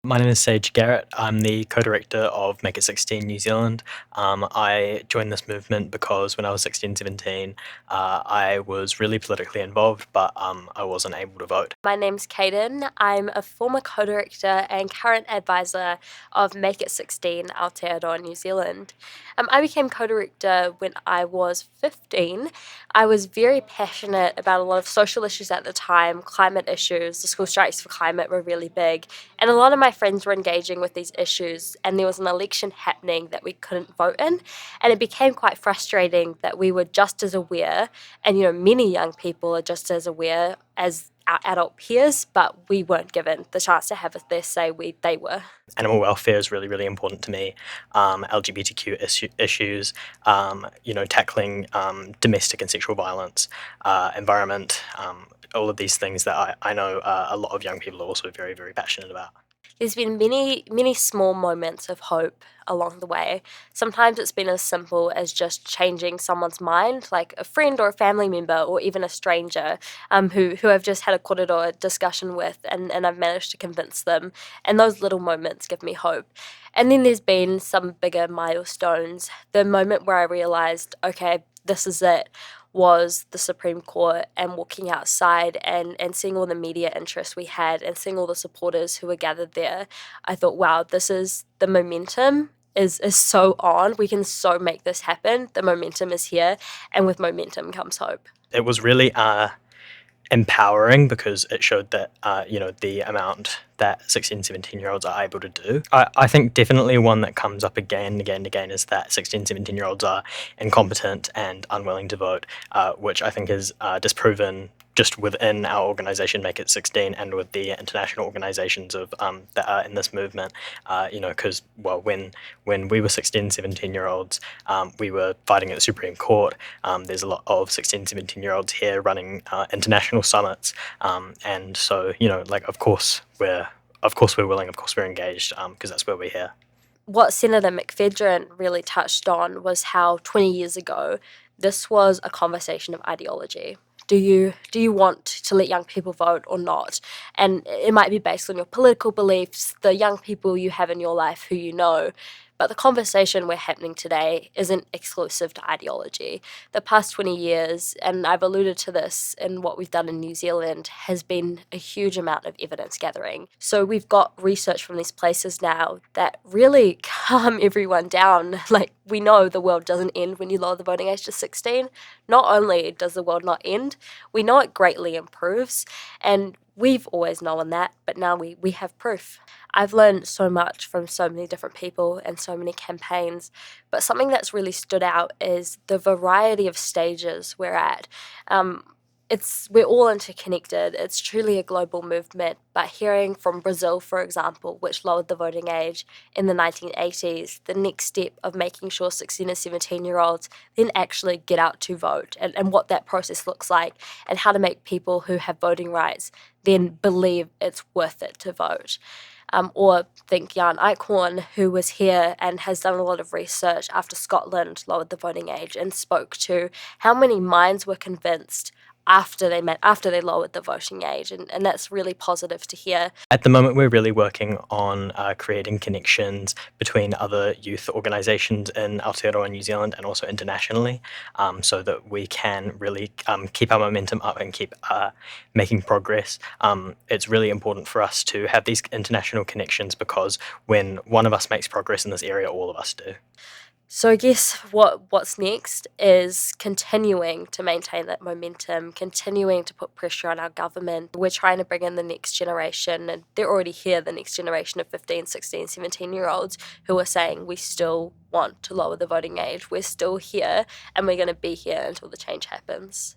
My name is Garrett. I'm the co-director of Make It 16 New Zealand. I joined this movement because when I was 16, 17, I was really politically involved, but I wasn't able to vote. My name's Caeden. I'm a former co-director and current advisor of Make It 16 Aotearoa, New Zealand. I became co-director when I was 15. I was very passionate about a lot of social issues at the time, climate issues. The school strikes for climate were really big, and a lot of my friends were engaging with these issues, and there was an election happening that we couldn't vote in, and it became quite frustrating that we were just as aware, and many young people are just as aware as our adult peers, but we weren't given the chance to have their say. They were. Animal welfare is really, really important to me. LGBTQ issues, tackling domestic and sexual violence, environment, all of these things that I know a lot of young people are also very, very passionate about. There's been many small moments of hope along the way. Sometimes it's been as simple as just changing someone's mind, like a friend or a family member or even a stranger who I've just had a korero discussion with, and I've managed to convince them. And those little moments give me hope. And then there's been some bigger milestones. The moment where I realised, okay, this is it, was the Supreme Court, and walking outside and seeing all the media interest we had and seeing all the supporters who were gathered there. I thought, wow, this is the momentum is so on. We can so make this happen. The momentum is here, and with momentum comes hope. It was really empowering because it showed that the amount that 16, 17-year-olds are able to do. I think definitely one that comes up again and again and again is that 16, 17-year-olds are incompetent and unwilling to vote, which I think is disproven just within our organisation, Make It 16, and with the international organisations of that are in this movement. Because when we were 16, 17-year-olds, we were fighting at the Supreme Court. There's a lot of 16, 17-year-olds here running international summits, and so of course we're willing, of course we're engaged, because that's where we're here. What Senator McPherson really touched on was how 20 years ago this was a conversation of ideology. Do you want to let young people vote or not? And it might be based on your political beliefs, the young people you have in your life who you know. But the conversation we're happening today isn't exclusive to ideology. The past 20 years, and I've alluded to this in what we've done in New Zealand, has been a huge amount of evidence gathering. So we've got research from these places now that really calm everyone down. Like, we know the world doesn't end when you lower the voting age to 16. Not only does the world not end, we know it greatly improves. And we've always known that, but now we have proof. I've learned so much from so many different people and so many campaigns, but something that's really stood out is the variety of stages we're at. We're all interconnected. It's truly a global movement, but hearing from Brazil, for example, which lowered the voting age in the 1980s, the next step of making sure 16 and 17-year-olds then actually get out to vote, and what that process looks like, and how to make people who have voting rights then believe it's worth it to vote. Or think Jan Eichhorn, who was here and has done a lot of research after Scotland lowered the voting age, and spoke to how many minds were convinced after they lowered the voting age, and that's really positive to hear. At the moment, we're really working on creating connections between other youth organisations in Aotearoa, New Zealand, and also internationally, so that we can really keep our momentum up and keep making progress. It's really important for us to have these international connections because when one of us makes progress in this area, all of us do. So I guess what's next is continuing to maintain that momentum, continuing to put pressure on our government. We're trying to bring in the next generation, and they're already here, the next generation of 15, 16, 17-year-olds who are saying we still want to lower the voting age. We're still here, and we're going to be here until the change happens.